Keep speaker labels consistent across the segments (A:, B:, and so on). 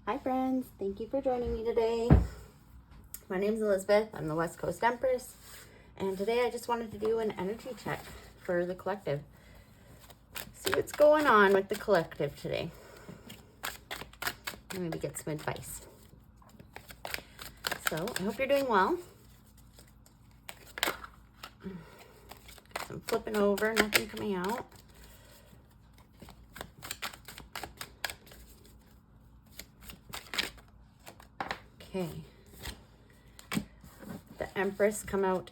A: Hi friends, thank you for joining me today. My name is Elizabeth, I'm the West Coast Empress, and today I just wanted to do an energy check for the collective. See what's going on with the collective today. Maybe get some advice. So, I hope you're doing well. I'm flipping over, nothing coming out. Okay. The Empress come out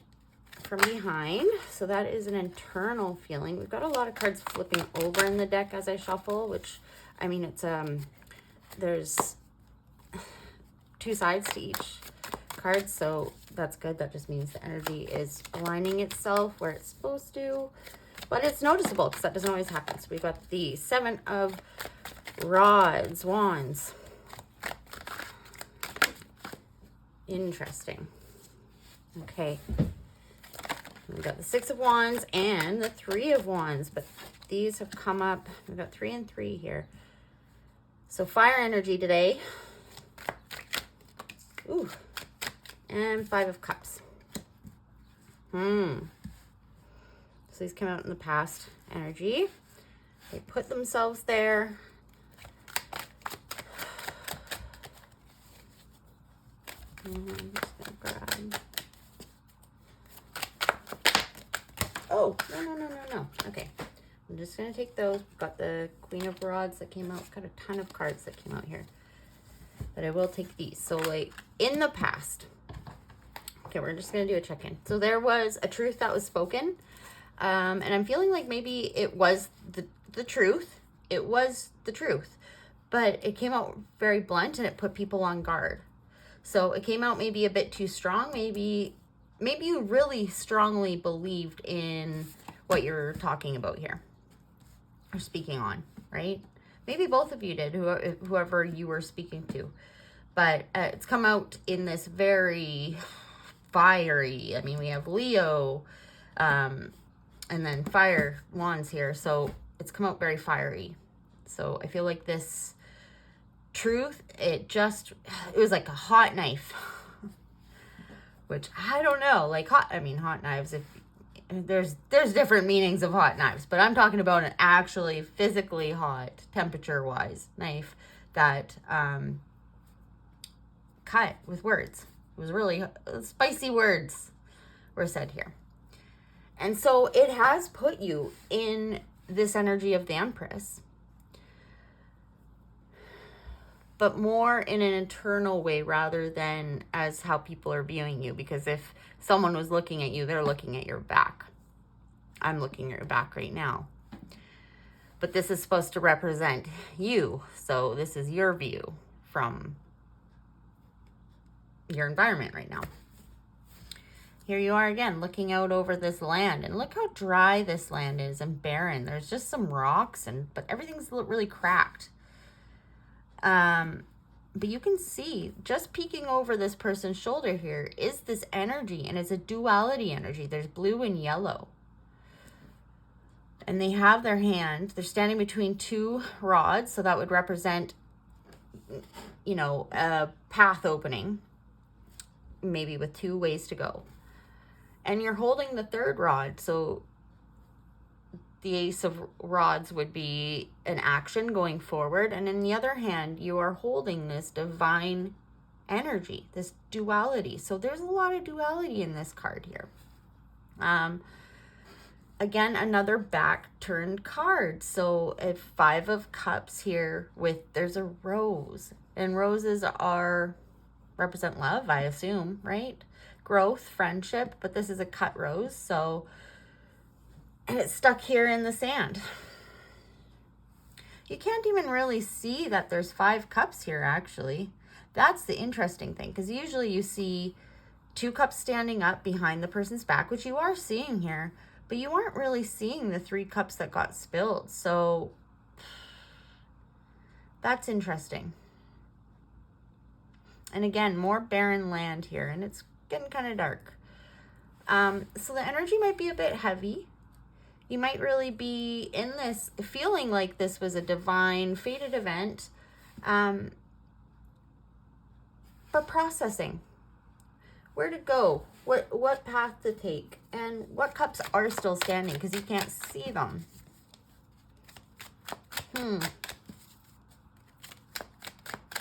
A: from behind. So that is an internal feeling. We've got a lot of cards flipping over in the deck as I shuffle, which, I mean, it's, there's two sides to each card. So that's good. That just means the energy is aligning itself where it's supposed to. But it's noticeable because that doesn't always happen. So we've got the Seven of Wands. Interesting. Okay. We've got the Six of Wands and the Three of Wands, but these have come up. We've got 3 and 3 here. So fire energy today. Ooh. And 5 of Cups. So these come out in the past energy. They put themselves there. I'm just gonna grab. Oh, no. Okay. I'm just going to take those. We've got the Queen of Rods that came out. Got a ton of cards that came out here. But I will take these. So, like, in the past. Okay, we're just going to do a check-in. So, there was a truth that was spoken. And I'm feeling like maybe it was the truth. It was the truth. But it came out very blunt and it put people on guard. So it came out maybe a bit too strong. Maybe you really strongly believed in what you're talking about here or speaking on, right? Maybe both of you did, whoever you were speaking to. But it's come out in this very fiery, I mean, we have Leo and then fire wands here. So it's come out very fiery. So I feel like this truth, it was like a hot knife, which I don't know, like hot knives, if there's different meanings of hot knives, but I'm talking about an actually physically hot, temperature wise knife that cut with words. It was really spicy words were said here. And so it has put you in this energy of the Empress, but more in an internal way rather than as how people are viewing you. Because if someone was looking at you, they're looking at your back. I'm looking at your back right now. But this is supposed to represent you. So this is your view from your environment right now. Here you are again, looking out over this land. And look how dry this land is and barren. There's just some rocks, but everything's really cracked. But you can see just peeking over this person's shoulder here is this energy, and it's a duality energy. There's blue and yellow. And they have their hand, they're standing between two rods. So that would represent, you know, a path opening, maybe with 2 ways to go. And you're holding the third rod. So the Ace of Rods would be an action going forward. And in the other hand, you are holding this divine energy, this duality. So there's a lot of duality in this card here. Again, another back-turned card. So a 5 of Cups here there's a rose. And roses represent love, I assume, right? Growth, friendship, but this is a cut rose. So, and it's stuck here in the sand. You can't even really see that there's 5 cups here, actually. That's the interesting thing, because usually you see 2 cups standing up behind the person's back, which you are seeing here, but you aren't really seeing the 3 cups that got spilled. So that's interesting. And again, more barren land here, and it's getting kind of dark. So the energy might be a bit heavy. You might really be in this, feeling like this was a divine, fated event. but processing. Where to go, what path to take, and what cups are still standing because you can't see them.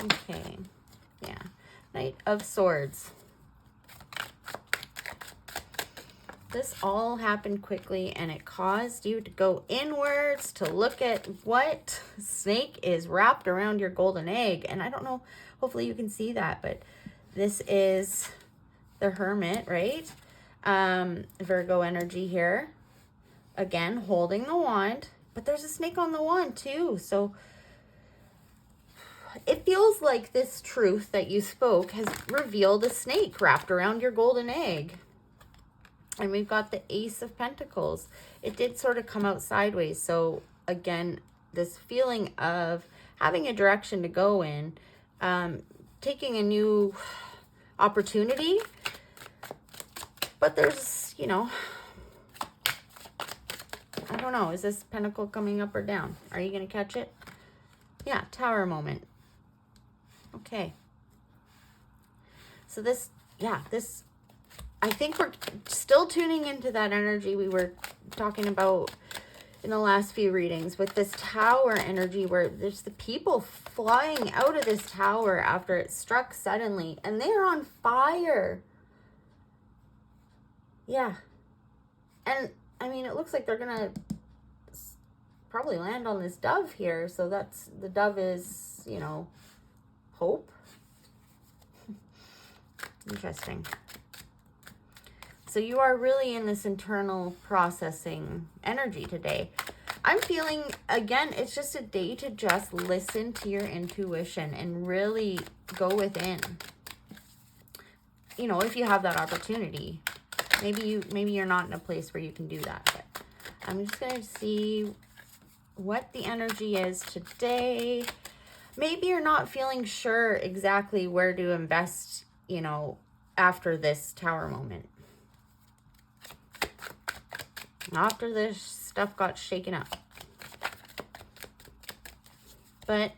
A: Okay, yeah. Knight of Swords. This all happened quickly, and it caused you to go inwards to look at what snake is wrapped around your golden egg. And I don't know, hopefully you can see that, but this is the Hermit, right? Virgo energy here. Again, holding the wand, but there's a snake on the wand too. So it feels like this truth that you spoke has revealed a snake wrapped around your golden egg. And we've got the Ace of Pentacles. It did sort of come out sideways. So again, this feeling of having a direction to go in, taking a new opportunity. But there's, you know, I don't know. Is this pentacle coming up or down? Are you going to catch it? Yeah, Tower moment. Okay. So this, yeah, this, I think we're still tuning into that energy we were talking about in the last few readings with this Tower energy where there's the people flying out of this tower after it struck suddenly and they're on fire. Yeah. And I mean, it looks like they're going to probably land on this dove here. So that's, the dove is, you know, hope. Interesting. So you are really in this internal processing energy today. I'm feeling, again, it's just a day to just listen to your intuition and really go within. You know, if you have that opportunity. Maybe you're not in a place where you can do that. But I'm just going to see what the energy is today. Maybe you're not feeling sure exactly where to invest, you know, after this Tower moment. After this stuff got shaken up. But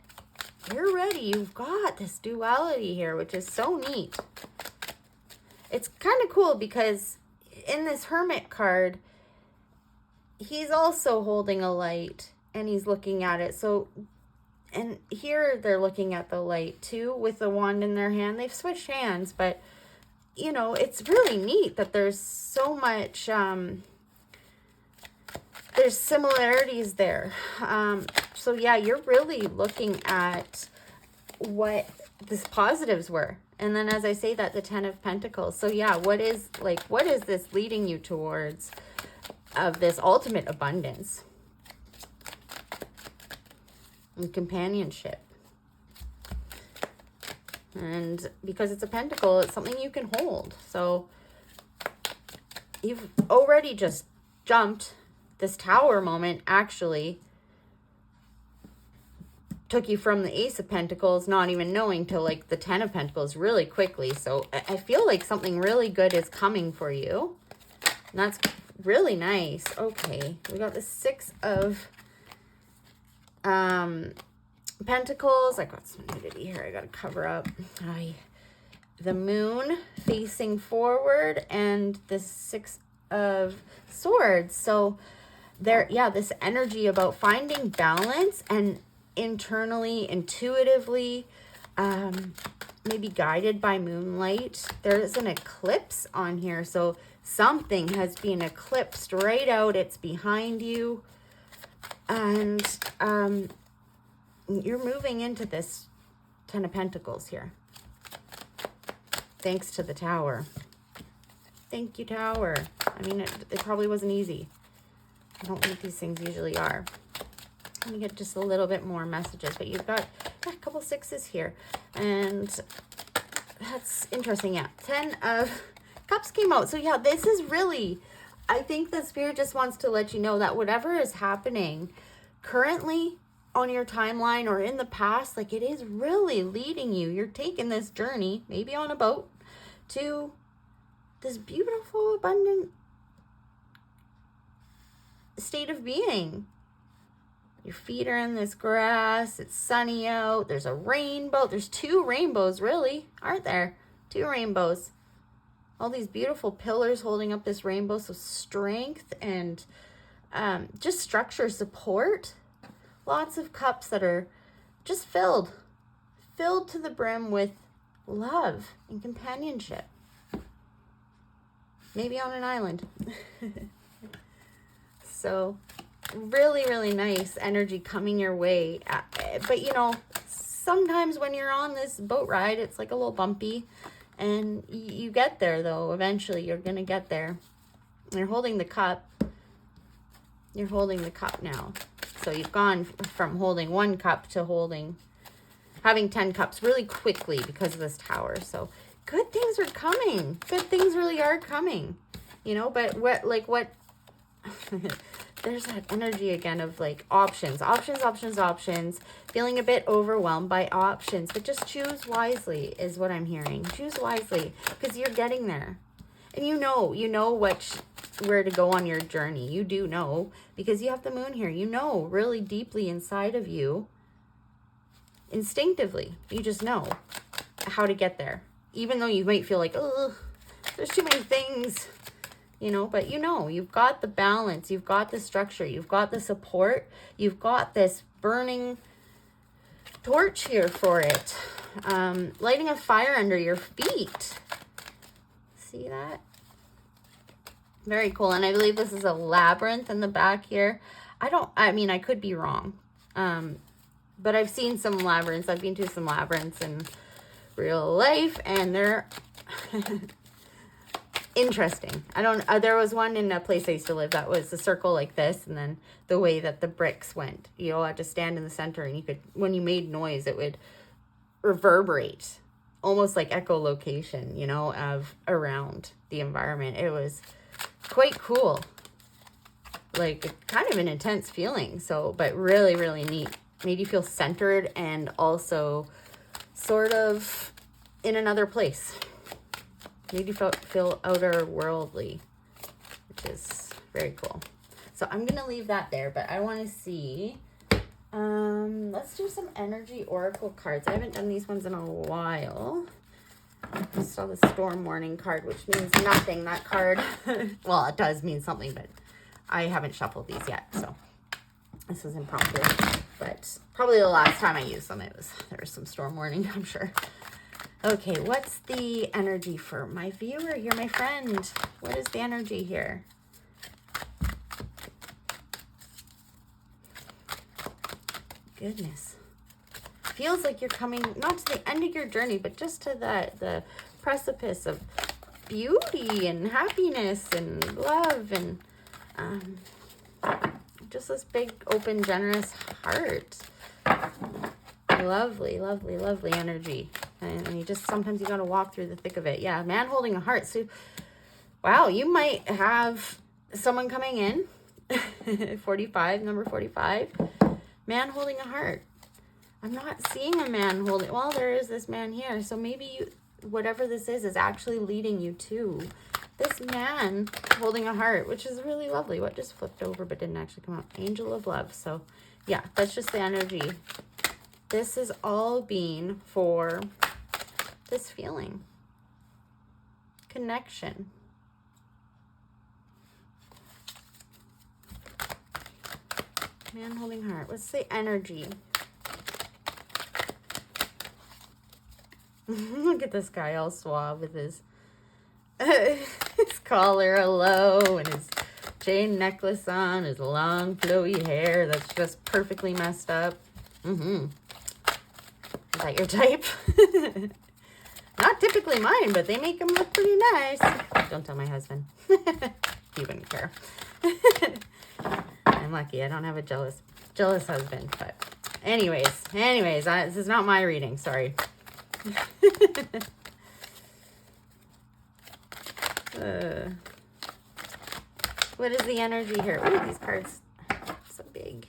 A: you're ready. You've got this duality here, which is so neat. It's kind of cool because in this Hermit card, he's also holding a light and he's looking at it. So, and here they're looking at the light too with the wand in their hand. They've switched hands, but you know, it's really neat that there's so much, there's similarities there. So yeah, you're really looking at what the positives were. And then as I say that, the 10 of Pentacles. So yeah, what is this leading you towards of this ultimate abundance and companionship? And because it's a pentacle, it's something you can hold. So you've already just jumped. This Tower moment actually took you from the Ace of Pentacles, not even knowing, to like the 10 of Pentacles really quickly. So I feel like something really good is coming for you. And that's really nice. Okay, we got the 6 of Pentacles. I got some nudity here. I got to cover up. The Moon facing forward and the 6 of Swords. So there, yeah, this energy about finding balance and internally, intuitively, maybe guided by moonlight. There's an eclipse on here. So something has been eclipsed right out. It's behind you. And you're moving into this 10 of Pentacles here. Thanks to the Tower. Thank you, Tower. I mean, it probably wasn't easy. I don't think these things usually are. Let me get just a little bit more messages. But you've got a couple 6s here. And that's interesting. Yeah, 10 of Cups came out. So yeah, this is really, I think the Spirit just wants to let you know that whatever is happening currently on your timeline or in the past, like, it is really leading you. You're taking this journey, maybe on a boat, to this beautiful, abundant state of being. Your feet are in this grass. It's sunny out. There's a rainbow. There's 2 rainbows, really, aren't there? 2 rainbows. All these beautiful pillars holding up this rainbow. So strength and just structure, support. Lots of cups that are just filled to the brim with love and companionship. Maybe on an island. So really, really nice energy coming your way. But you know, sometimes when you're on this boat ride, it's like a little bumpy, and you get there though. Eventually you're gonna get there. You're holding the cup. You're holding the cup now. So you've gone from holding 1 cup to having 10 cups really quickly because of this tower. So good things are coming. Good things really are coming. You know, but what there's that energy again of like options, feeling a bit overwhelmed by options, but just choose wisely is what I'm hearing. Choose wisely because you're getting there. And you know where to go on your journey. You do know because you have the moon here. You know really deeply inside of you, instinctively, you just know how to get there. Even though you might feel like, oh, there's too many things. You know, but you know, you've got the balance, you've got the structure, you've got the support, you've got this burning torch here for it. Lighting a fire under your feet. See that? Very cool. And I believe this is a labyrinth in the back here. I could be wrong. But I've seen some labyrinths. I've been to some labyrinths in real life, and they're interesting. There was one in a place I used to live that was a circle like this, and then the way that the bricks went, you had to stand in the center, and you could, when you made noise, it would reverberate, almost like echolocation, of around the environment. It was quite cool, like kind of an intense feeling. So, but really, really neat. Made you feel centered and also sort of in another place. Made you feel outer worldly, which is very cool. So I'm going to leave that there, but I want to see, let's do some energy oracle cards. I haven't done these ones in a while. I saw the storm warning card, which means nothing. That card, well, it does mean something, but I haven't shuffled these yet. So this is impromptu, but probably the last time I used them, there was some storm warning, I'm sure. Okay, what's the energy for my viewer? You're my friend. What is the energy here? Goodness. Feels like you're coming, not to the end of your journey, but just to the precipice of beauty and happiness and love and just this big, open, generous heart. Lovely, lovely, lovely energy. And you just, sometimes you got to walk through the thick of it. Yeah, man holding a heart. So, wow, you might have someone coming in, 45, number 45, man holding a heart. I'm not seeing a man holding, well, there is this man here. So maybe you, whatever this is actually leading you to this man holding a heart, which is really lovely. What just flipped over but didn't actually come out? Angel of love. So, yeah, that's just the energy. This is all being for this feeling. Connection. Man holding heart. What's the energy? Look at this guy all suave with his collar low and his chain necklace on, his long flowy hair that's just perfectly messed up. Is that your type? Not typically mine, but they make them look pretty nice. Don't tell my husband. He wouldn't care. I'm lucky. I don't have a jealous husband. But anyways, this is not my reading. Sorry. What is the energy here? Ooh, these cards so big.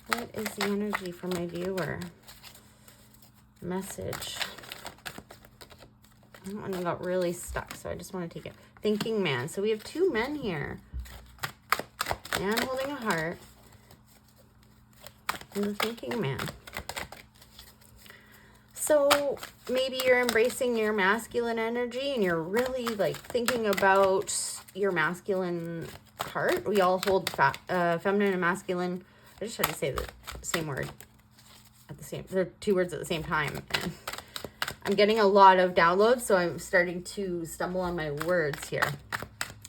A: What is the energy for my viewer? Message. And I got really stuck, so I just want to take it. Thinking man. So we have two men here. Man holding a heart. And the thinking man. So maybe you're embracing your masculine energy and you're really like thinking about your masculine heart. We all hold feminine and masculine. I just tried to say the same word at the same, they're two words at the same time. And I'm getting a lot of downloads, so I'm starting to stumble on my words here.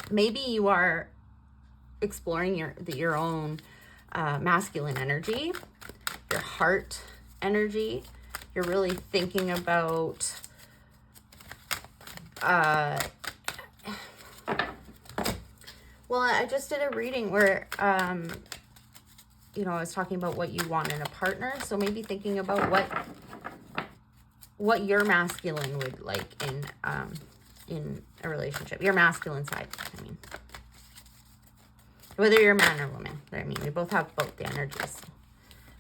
A: Maybe you are exploring your own masculine energy, your heart energy. You're really thinking about well, I just did a reading where you know, I was talking about what you want in a partner. So maybe thinking about what your masculine would like in a relationship. Your masculine side, I mean. Whether you're a man or woman. I mean, we both have both the energies.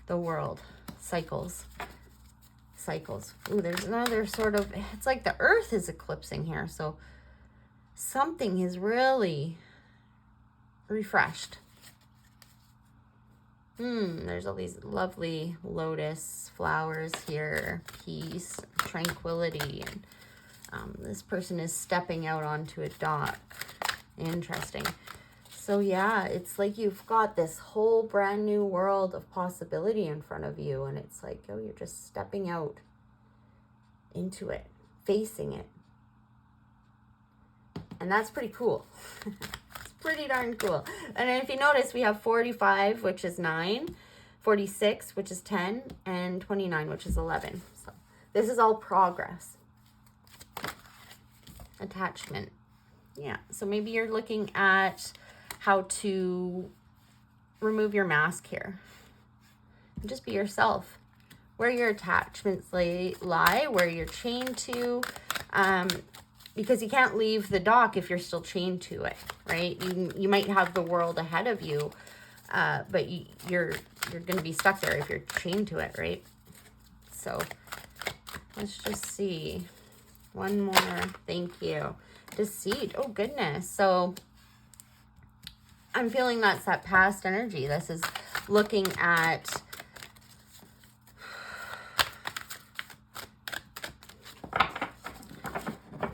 A: The world. Cycles. Ooh, there's another sort of, it's like the earth is eclipsing here. So something is really refreshed. There's all these lovely lotus flowers here. Peace, tranquility. And this person is stepping out onto a dock. Interesting. So yeah, it's like you've got this whole brand new world of possibility in front of you. And it's like, oh, you're just stepping out into it, facing it. And that's pretty cool. It's pretty darn cool. And if you notice, we have 45, which is 9, 46, which is 10, and 29, which is 11. So this is all progress. Attachment. Yeah, so maybe you're looking at how to remove your mask here. And just be yourself. Where your attachments lie, where you're chained to. Because you can't leave the dock if you're still chained to it, right? You might have the world ahead of you, but you're going to be stuck there if you're chained to it, right? So let's just see. One more. Thank you. Deceit. Oh, goodness. So I'm feeling that's that past energy. This is looking at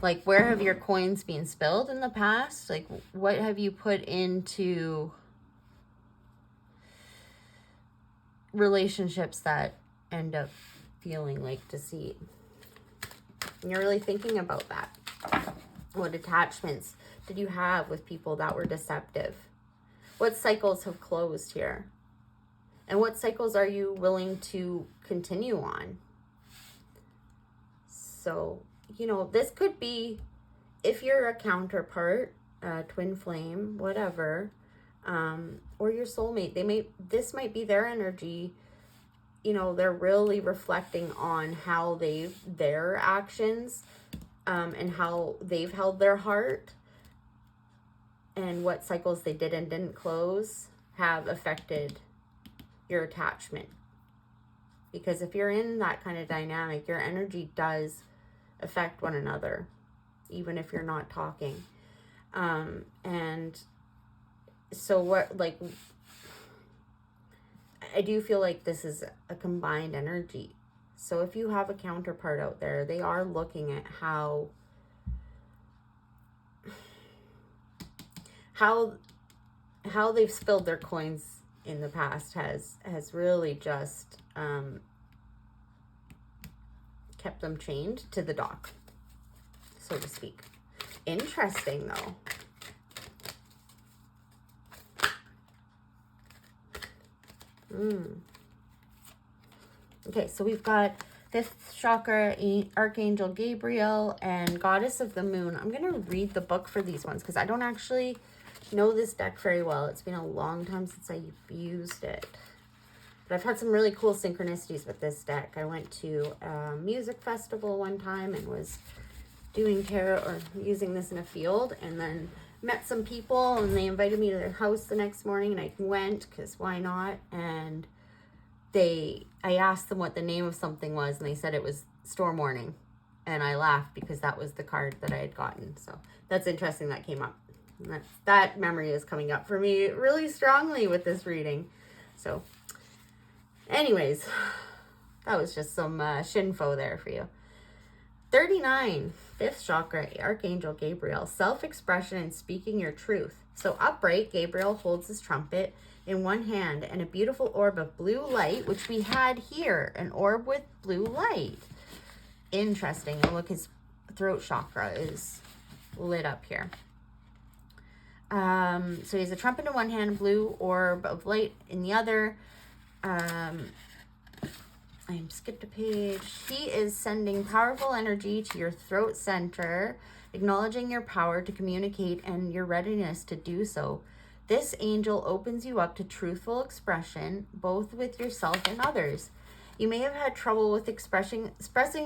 A: like, where have your coins been spilled in the past? Like, what have you put into relationships that end up feeling like deceit? And you're really thinking about that. What attachments did you have with people that were deceptive? What cycles have closed here? And what cycles are you willing to continue on? So, you know, this could be, if you're a counterpart, twin flame, whatever, or your soulmate, this might be their energy. You know, they're really reflecting on how their actions, and how they've held their heart, and what cycles they did and didn't close have affected your attachment. Because if you're in that kind of dynamic, your energy does affect one another, even if you're not talking. And so what, like, I do feel like this is a combined energy. So if you have a counterpart out there, they are looking at how they've spilled their coins in the past has really just kept them chained to the dock, so to speak. Interesting, though. Okay, so we've got 5th chakra, Archangel Gabriel, and Goddess of the Moon. I'm going to read the book for these ones because I don't actually know this deck very well. It's been a long time since I've used it. But I've had some really cool synchronicities with this deck. I went to a music festival one time and was doing tarot or using this in a field, and then met some people and they invited me to their house the next morning, and I went because why not? And I asked them what the name of something was, and they said it was Storm Warning. And I laughed because that was the card that I had gotten. So that's interesting that came up. And that memory is coming up for me really strongly with this reading. So anyways, that was just some shinfo there for you. 39, 5th chakra, Archangel Gabriel, self-expression and speaking your truth. So upright, Gabriel holds his trumpet in one hand and a beautiful orb of blue light, which we had here, an orb with blue light. Interesting. And look, his throat chakra is lit up here. So he has a trumpet in one hand, blue orb of light in the other. I skipped a page. He is sending powerful energy to your throat center, acknowledging your power to communicate and your readiness to do so. This angel opens you up to truthful expression, both with yourself and others. You may have had trouble with expressing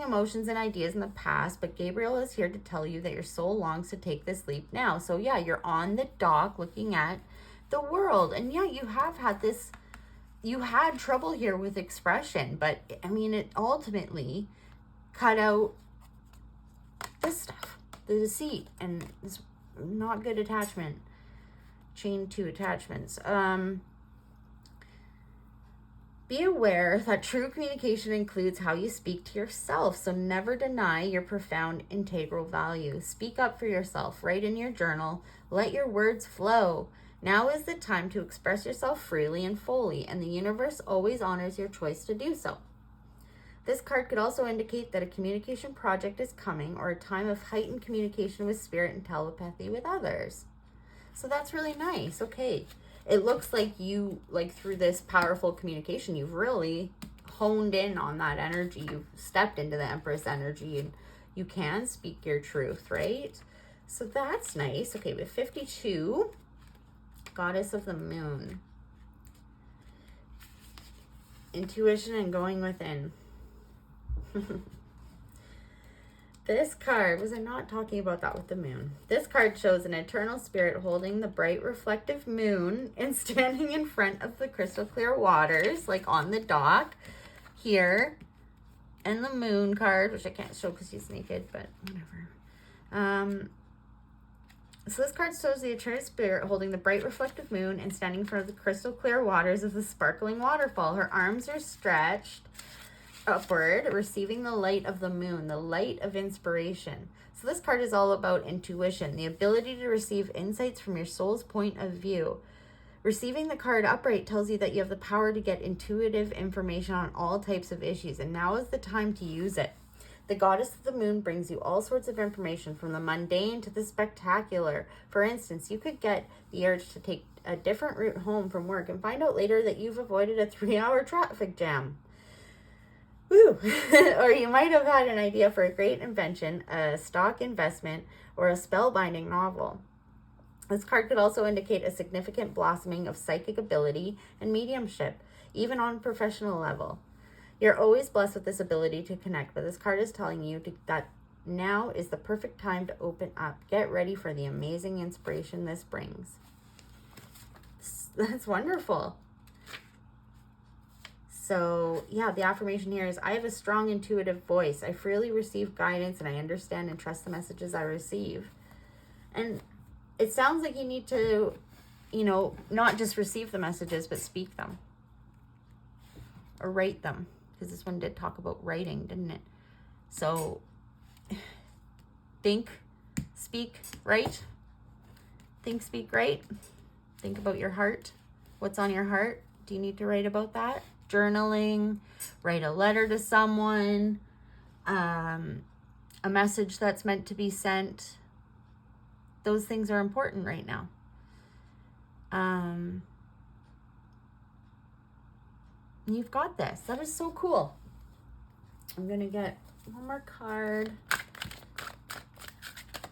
A: emotions and ideas in the past, but Gabriel is here to tell you that your soul longs to take this leap now. So yeah, you're on the dock looking at the world. And yeah, you have had this, you had trouble here with expression, but I mean, it ultimately cut out this stuff, the deceit, and this not good attachment, chain 2 attachments. Be aware that true communication includes how you speak to yourself, so never deny your profound integral value. Speak up for yourself. Write in your journal. Let your words flow. Now is the time to express yourself freely and fully, and the universe always honors your choice to do so. This card could also indicate that a communication project is coming, or a time of heightened communication with spirit and telepathy with others. So that's really nice. Okay. It looks like you, like through this powerful communication, you've really honed in on that energy. You've stepped into the Empress energy and you can speak your truth, right? So that's nice. Okay, we have 52, Goddess of the Moon. Intuition and going within. This card, was I not talking about that with the moon? This card shows an eternal spirit holding the bright reflective moon and standing in front of the crystal clear waters, like on the dock here. And the moon card, which I can't show because he's naked, but whatever. So this card shows the eternal spirit holding the bright reflective moon and standing in front of the crystal clear waters of the sparkling waterfall. Her arms are stretched upward, receiving the light of the moon, the light of inspiration. So this card is all about intuition, the ability to receive insights from your soul's point of view. Receiving the card upright tells you that you have the power to get intuitive information on all types of issues, and now is the time to use it. The Goddess of the Moon brings you all sorts of information, from the mundane to the spectacular. For instance, you could get the urge to take a different route home from work and find out later that you've avoided a 3-hour traffic jam. Woo! Or you might have had an idea for a great invention, a stock investment, or a spellbinding novel. This card could also indicate a significant blossoming of psychic ability and mediumship, even on a professional level. You're always blessed with this ability to connect, but this card is telling you that now is the perfect time to open up. Get ready for the amazing inspiration this brings. That's wonderful. So, yeah, the affirmation here is, I have a strong intuitive voice. I freely receive guidance, and I understand and trust the messages I receive. And it sounds like you need to, not just receive the messages, but speak them. Or write them. Because this one did talk about writing, didn't it? So, think, speak, write. Think, speak, write. Think about your heart. What's on your heart? Do you need to write about that? Journaling, write a letter to someone, a message that's meant to be sent. Those things are important right now. You've got this. That is so cool. I'm going to get one more card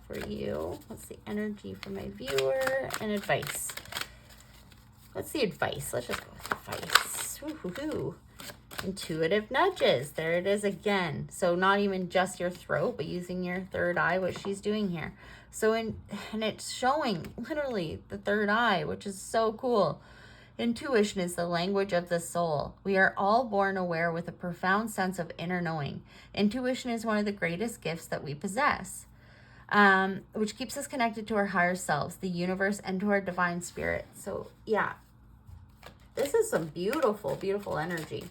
A: for you. What's the energy for my viewer? And advice. What's the advice? Let's just go with advice. Woo-hoo-hoo. Intuitive nudges. There it is again. So not even just your throat, but using your third eye, what she's doing here. So and it's showing literally the third eye, which is so cool. Intuition is the language of the soul. We are all born aware with a profound sense of inner knowing. Intuition is one of the greatest gifts that we possess, which keeps us connected to our higher selves, the universe, and to our divine spirit. So, yeah, this is some beautiful, beautiful energy.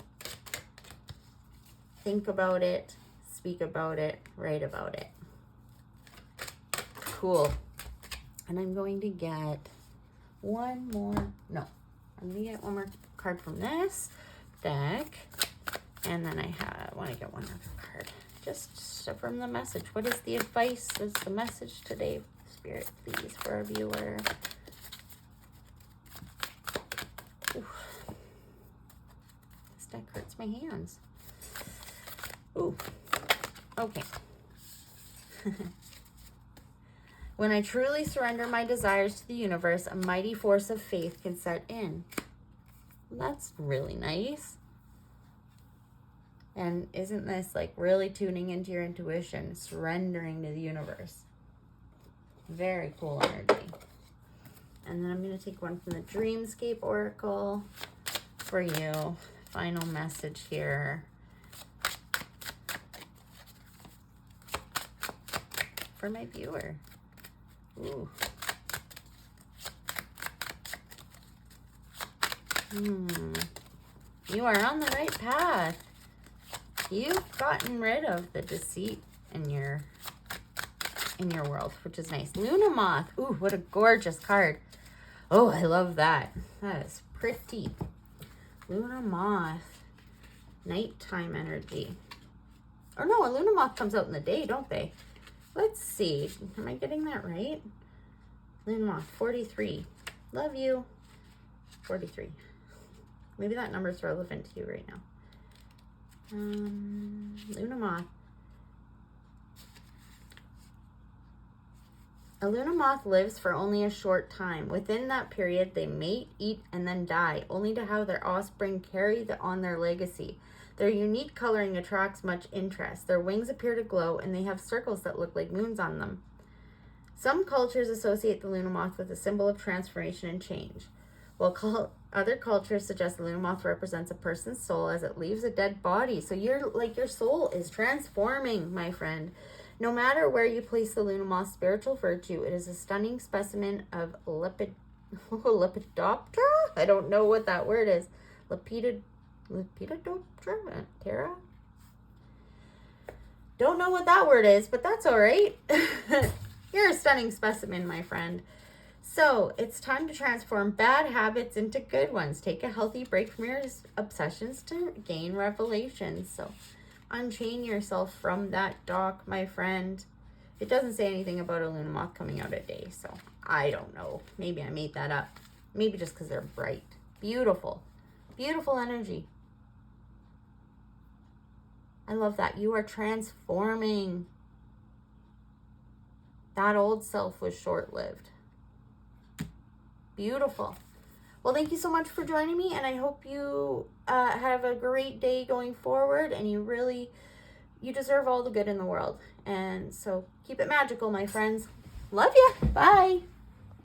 A: Think about it, speak about it, write about it. Cool. And I'm going to get one more card from this deck. And then I want to get one other card. Just from the message. What is the advice? What's the message today? Spirit, please, for our viewer. Ooh. This deck hurts my hands. Ooh. Okay. When I truly surrender my desires to the universe, a mighty force of faith can set in. That's really nice. And isn't this like really tuning into your intuition, surrendering to the universe? Very cool energy. And then I'm going to take one from the Dreamscape Oracle for you. Final message here. For my viewer. Ooh. You are on the right path. You've gotten rid of the deceit in your world, which is nice. Luna Moth. Ooh, what a gorgeous card. Oh, I love that. That is pretty. Luna Moth. Nighttime energy. Or no, a Luna Moth comes out in the day, don't they? Let's see. Am I getting that right? Luna Moth, 43. Love you. 43. Maybe that number is relevant to you right now. Luna Moth. A Luna Moth lives for only a short time. Within that period, they mate, eat, and then die, only to have their offspring carry on their legacy. Their unique coloring attracts much interest. Their wings appear to glow, and they have circles that look like moons on them. Some cultures associate the Luna Moth with a symbol of transformation and change, while other cultures suggest the Luna Moth represents a person's soul as it leaves a dead body. So your soul is transforming, my friend. No matter where you place the Luna Moth's spiritual virtue, it is a stunning specimen of Lepidoptera? I don't know what that word is. Lepidoptera? Terra? Don't know what that word is, but that's all right. You're a stunning specimen, my friend. So it's time to transform bad habits into good ones. Take a healthy break from your obsessions to gain revelations. So unchain yourself from that dock, my friend. It doesn't say anything about a Luna Moth coming out a day, so I don't know. Maybe I made that up. Maybe just because they're bright. Beautiful. Beautiful energy. I love that. You are transforming. That old self was short-lived. Beautiful. Well, thank you so much for joining me, and I hope you have a great day going forward, and you deserve all the good in the world. And so keep it magical, my friends. Love ya. Bye.